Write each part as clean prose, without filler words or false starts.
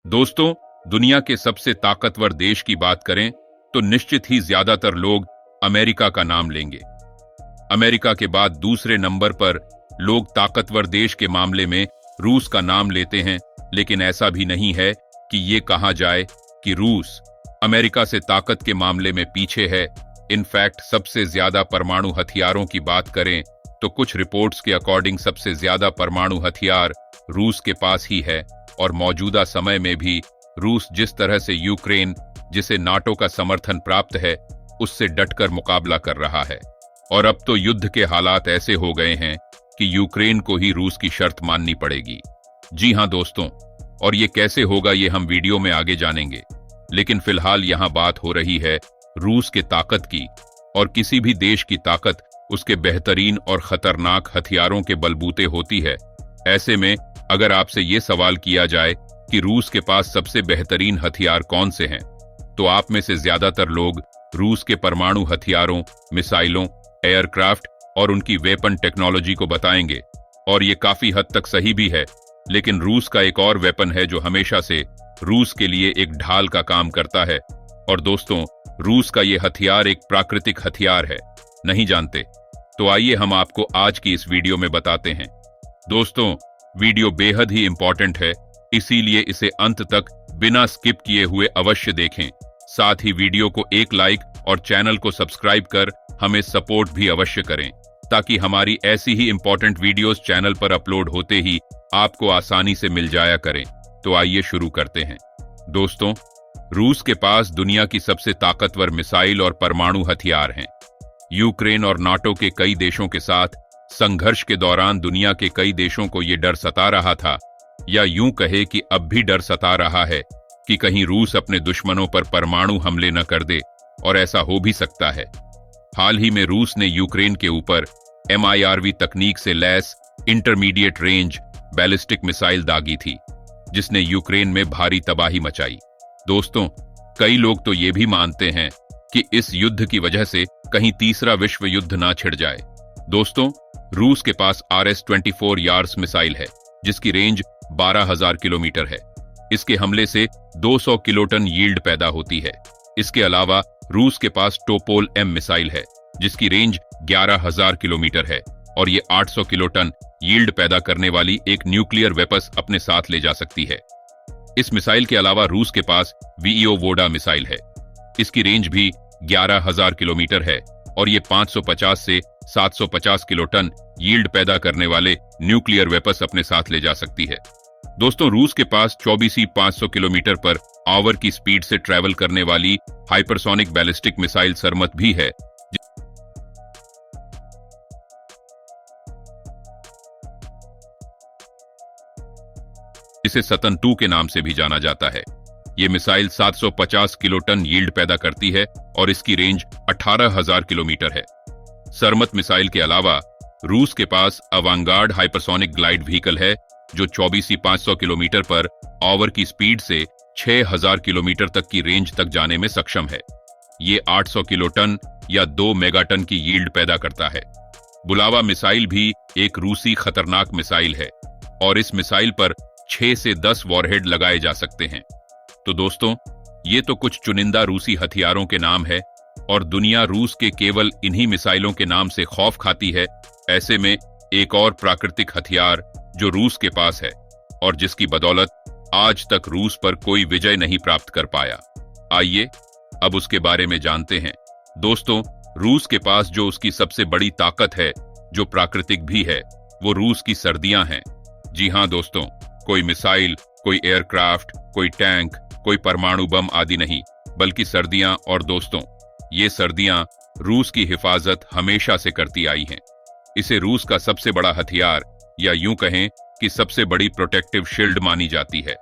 दोस्तों, दुनिया के सबसे ताकतवर देश की बात करें तो निश्चित ही ज्यादातर लोग अमेरिका का नाम लेंगे। अमेरिका के बाद दूसरे नंबर पर लोग ताकतवर देश के मामले में रूस का नाम लेते हैं, लेकिन ऐसा भी नहीं है कि ये कहा जाए कि रूस अमेरिका से ताकत के मामले में पीछे है। इनफैक्ट सबसे ज्यादा परमाणु हथियारों की बात करें तो कुछ रिपोर्ट्स के अकॉर्डिंग सबसे ज्यादा परमाणु हथियार रूस के पास ही है, और मौजूदा समय में भी रूस जिस तरह से यूक्रेन, जिसे नाटो का समर्थन प्राप्त है, उससे डटकर मुकाबला कर रहा है। और अब तो युद्ध के हालात ऐसे हो गए हैं कि यूक्रेन को ही रूस की शर्त माननी पड़ेगी। जी हां दोस्तों, और ये कैसे होगा ये हम वीडियो में आगे जानेंगे, लेकिन फिलहाल यहां बात हो रही है रूस के ताकत की, और किसी भी देश की ताकत उसके बेहतरीन और खतरनाक हथियारों के बलबूते होती है। ऐसे में अगर आपसे ये सवाल किया जाए कि रूस के पास सबसे बेहतरीन हथियार कौन से हैं, तो आप में से ज्यादातर लोग रूस के परमाणु हथियारों, मिसाइलों, एयरक्राफ्ट और उनकी वेपन टेक्नोलॉजी को बताएंगे। और ये काफी हद तक सही भी है, लेकिन रूस का एक और वेपन है जो हमेशा से रूस के लिए एक ढाल का काम करता है। और दोस्तों, रूस का ये हथियार एक प्राकृतिक हथियार है। नहीं जानते? तो आइए हम आपको आज की इस वीडियो में बताते हैं। दोस्तों, वीडियो बेहद ही इंपॉर्टेंट है, इसीलिए इसे अंत तक बिना स्किप किए हुए अवश्य देखें। साथ ही वीडियो को एक लाइक और चैनल को सब्सक्राइब कर हमें सपोर्ट भी अवश्य करें, ताकि हमारी ऐसी ही इंपॉर्टेंट वीडियोस चैनल पर अपलोड होते ही आपको आसानी से मिल जाया करें। तो आइए शुरू करते हैं। दोस्तों, रूस के पास दुनिया की सबसे ताकतवर मिसाइल और परमाणु हथियार हैं। यूक्रेन और नाटो के कई देशों के साथ संघर्ष के दौरान दुनिया के कई देशों को यह डर सता रहा था, या यूं कहे कि अब भी डर सता रहा है कि कहीं रूस अपने दुश्मनों पर परमाणु हमले न कर दे, और ऐसा हो भी सकता है। हाल ही में रूस ने यूक्रेन के ऊपर MIRV तकनीक से lace intermediate range ballistic missile दागी थी, जिसने यूक्रेन में भारी तबाही मचाई। दोस्तों, कई लोग तो ये भी मानते हैं कि इस युद्ध की वजह से कहीं तीसरा विश्व युद्ध ना छिड़ जाए। दोस्तों, रूस के पास RS-24 यार्स मिसाइल है, जिसकी रेंज 12,000 किलोमीटर है। इसके हमले से 200 किलोटन यील्ड पैदा होती है। इसके अलावा रूस के पास टोपोल M मिसाइल है, जिसकी रेंज 11,000 किलोमीटर है, और ये 800 किलोटन यील्ड पैदा करने वाली एक न्यूक्लियर वेपस अपने साथ ले जा सकती है। इस मिसाइल के अलावा रूस के पास VEO वोडा मिसाइल है। इसकी रेंज भी 11,000 किलोमीटर है, और ये 550 से 750 किलोटन यील्ड पैदा करने वाले न्यूक्लियर वेपस अपने साथ ले जा सकती है। दोस्तों, रूस के पास 24 500 किलोमीटर पर आवर की स्पीड से ट्रैवल करने वाली हाइपरसोनिक बैलिस्टिक मिसाइल सरमत भी है, जिसे सतन 2 के नाम से भी जाना जाता है। ये मिसाइल 750 किलोटन यील्ड पैदा करती है, और इसकी रेंज 18,000 किलोमीटर है। सरमत मिसाइल के अलावा रूस के पास अवांगार्ड हाइपरसोनिक ग्लाइड व्हीकल है, जो 24 500 किलोमीटर पर आवर की स्पीड से 6,000 किलोमीटर तक की रेंज तक जाने में सक्षम है। ये 800 किलोटन या 2 मेगाटन की यील्ड पैदा करता है। बुलावा मिसाइल भी एक रूसी खतरनाक मिसाइल है, और इस मिसाइल पर 6 से 10 वॉरहेड लगाए जा सकते हैं। तो दोस्तों, ये तो कुछ चुनिंदा रूसी हथियारों के नाम है, और दुनिया रूस के केवल इन्हीं मिसाइलों के नाम से खौफ खाती है। ऐसे में एक और प्राकृतिक हथियार जो रूस के पास है, और जिसकी बदौलत आज तक रूस पर कोई विजय नहीं प्राप्त कर पाया। आइए अब उसके बारे में जानते हैं। दोस्तों, रूस के पास जो उसकी सबसे बड़ी ताकत है, जो प्राकृतिक भी है, वो रूस की सर्दियां हैं। जी हां दोस्तों, कोई मिसाइल, कोई एयरक्राफ्ट, कोई टैंक, कोई परमाणु बम आदि नहीं, बल्कि सर्दियां। और दोस्तों, ये सर्दियां रूस की हिफाजत हमेशा से करती आई हैं। इसे रूस का सबसे बड़ा हथियार, या यूं कहें कि सबसे बड़ी प्रोटेक्टिव शील्ड मानी जाती है।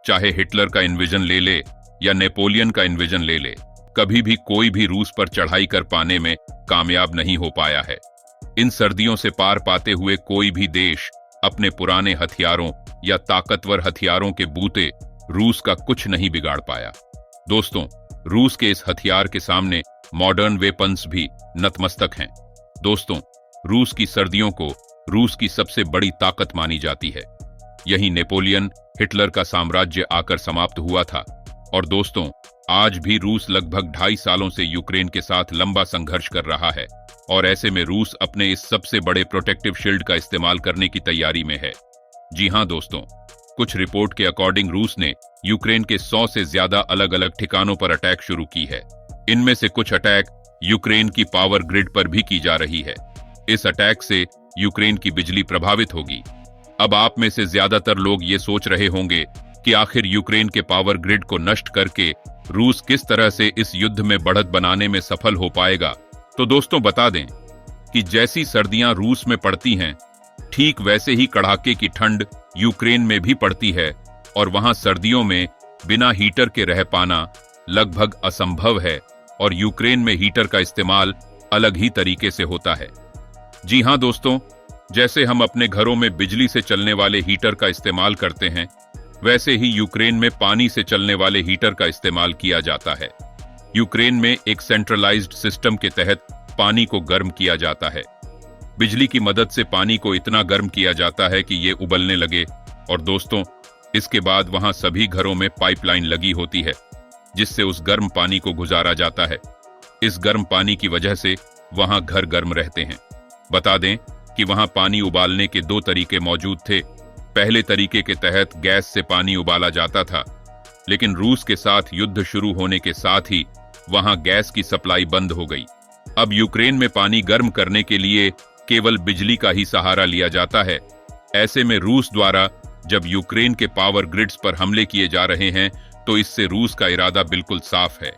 चाहे हिटलर का इन्विजन ले ले या नेपोलियन का इन्विजन ले ले, कभी भी कोई भी रूस पर चढ़ाई कर पाने में कामयाब नहीं हो पाया है। इन सर्दियों से पार पाते हुए कोई भी देश अपने पुराने हथियारों या ताकतवर हथियारों के बूते रूस का कुछ नहीं बिगाड़ पाया। दोस्तों, रूस के इस हथियार के सामने मॉडर्न वेपन्स भी नतमस्तक हैं। दोस्तों, रूस की सर्दियों को रूस की सबसे बड़ी ताकत मानी जाती है। यही नेपोलियन हिटलर का साम्राज्य आकर समाप्त हुआ था। और दोस्तों, आज भी रूस लगभग 2.5 सालों से यूक्रेन के साथ लंबा संघर्ष कर रहा है और ऐसे में रूस अपने इस सबसे बड़े प्रोटेक्टिव शील्ड का इस्तेमाल करने की तैयारी में है। जी हां दोस्तों, कुछ रिपोर्ट के अकॉर्डिंग रूस ने यूक्रेन के 100 से ज्यादा अलग अलग ठिकानों पर अटैक शुरू की है। इनमें से कुछ अटैक यूक्रेन की पावर ग्रिड पर भी की जा रही है। इस अटैक से यूक्रेन की बिजली प्रभावित होगी। अब आप में से ज्यादातर लोग ये सोच रहे होंगे कि आखिर यूक्रेन के पावर ग्रिड को नष्ट करके रूस किस तरह से इस युद्ध में बढ़त बनाने में सफल हो पाएगा। तो दोस्तों, बता दें कि जैसी सर्दियां रूस में पड़ती हैं, ठीक वैसे ही कड़ाके की ठंड यूक्रेन में भी पड़ती है और वहां सर्दियों में बिना हीटर के रह पाना लगभग असंभव है और यूक्रेन में हीटर का इस्तेमाल अलग ही तरीके से होता है। जी हां दोस्तों, जैसे हम अपने घरों में बिजली से चलने वाले हीटर का इस्तेमाल करते हैं, वैसे ही यूक्रेन में पानी से चलने वाले हीटर का इस्तेमाल किया जाता है। यूक्रेन में एक सेंट्रलाइज्ड सिस्टम के तहत पानी को गर्म किया जाता है। बिजली की मदद से पानी को इतना गर्म किया जाता है कि ये उबलने लगे और दोस्तों, इसके बाद वहां सभी घरों में पाइपलाइन लगी होती है जिससे उस गर्म पानी को गुजारा जाता है। इस गर्म पानी की वजह से वहां घर गर्म रहते हैं। बता दें कि वहां पानी उबालने के 2 तरीके मौजूद थे। पहले तरीके के तहत गैस से पानी उबाला जाता था, लेकिन रूस के साथ युद्ध शुरू होने के साथ ही वहां गैस की सप्लाई बंद हो गई। अब यूक्रेन में पानी गर्म करने के लिए केवल बिजली का ही सहारा लिया जाता है। ऐसे में रूस द्वारा जब यूक्रेन के पावर ग्रिड्स पर हमले किए जा रहे हैं, तो इससे रूस का इरादा बिल्कुल साफ है।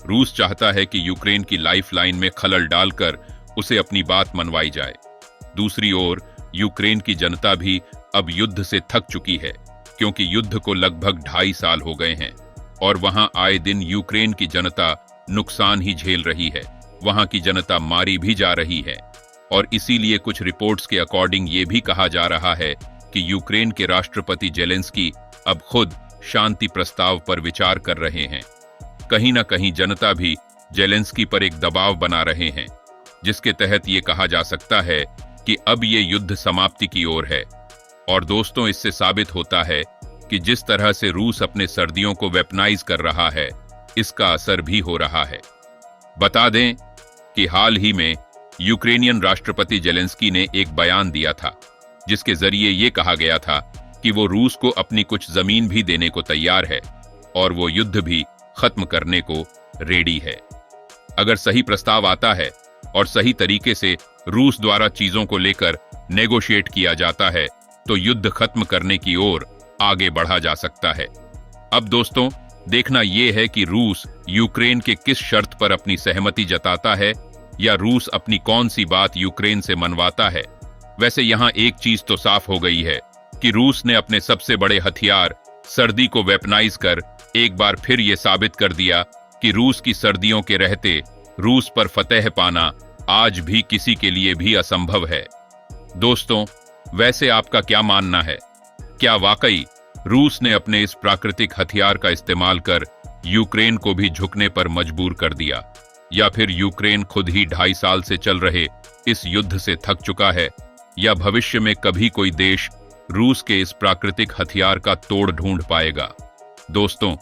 रूस चाहता है कि यूक्रेन की लाइफलाइन में खलल डालकर उसे अपनी बात मनवाई जाए। दूसरी ओर यूक्रेन की जनता भी अब युद्ध से थक चुकी है, क्योंकि युद्ध को लगभग 2.5 साल हो गए हैं और वहां आए दिन यूक्रेन की जनता नुकसान ही झेल रही है। वहां की जनता मारी भी जा रही है और इसीलिए कुछ रिपोर्ट्स के अकॉर्डिंग ये भी कहा जा रहा है कि यूक्रेन के राष्ट्रपति जेलेंस्की अब खुद शांति प्रस्ताव पर विचार कर रहे हैं। कहीं ना कहीं जनता भी जेलेंस्की पर एक दबाव बना रहे हैं, जिसके तहत ये कहा जा सकता है कि अब ये युद्ध समाप्ति की ओर है। और दोस्तों, इससे साबित होता है कि जिस तरह से रूस अपने सर्दियों को वेपनाइज कर रहा है, इसका असर भी हो रहा है। बता दें कि हाल ही में यूक्रेनियन राष्ट्रपति जेलेंस्की ने एक बयान दिया था, जिसके जरिए ये कहा गया था कि वो रूस को अपनी कुछ जमीन भी देने को तैयार है और वो युद्ध भी खत्म करने को रेडी है। अगर सही प्रस्ताव आता है और सही तरीके से रूस द्वारा चीजों को लेकर नेगोशिएट किया जाता है, तो युद्ध खत्म करने की ओर आगे बढ़ा जा सकता है। अब दोस्तों, देखना यह है कि रूस यूक्रेन के किस शर्त पर अपनी सहमति जताता है या रूस अपनी कौन सी बात यूक्रेन से मनवाता है। वैसे यहां एक चीज तो साफ हो गई है कि रूस ने अपने सबसे बड़े हथियार सर्दी को वेपनाइज कर एक बार फिर यह साबित कर दिया कि रूस की सर्दियों के रहते रूस पर फतेह पाना आज भी किसी के लिए भी असंभव है। दोस्तों, वैसे आपका क्या मानना है? क्या वाकई रूस ने अपने इस प्राकृतिक हथियार का इस्तेमाल कर यूक्रेन को भी झुकने पर मजबूर कर दिया, या फिर यूक्रेन खुद ही 2.5 साल से चल रहे इस युद्ध से थक चुका है, या भविष्य में कभी कोई देश रूस के इस प्राकृतिक हथियार का तोड़ ढूंढ पाएगा? दोस्तों,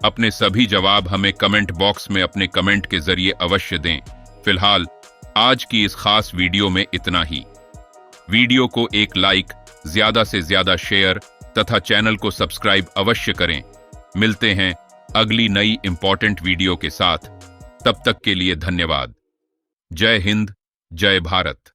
अपने सभी जवाब हमें कमेंट बॉक्स में अपने कमेंट के जरिए अवश्य दें। फिलहाल आज की इस खास वीडियो में इतना ही। वीडियो को एक लाइक, ज्यादा से ज्यादा शेयर तथा चैनल को सब्सक्राइब अवश्य करें। मिलते हैं अगली नई इंपॉर्टेंट वीडियो के साथ। तब तक के लिए धन्यवाद। जय हिंद, जय भारत।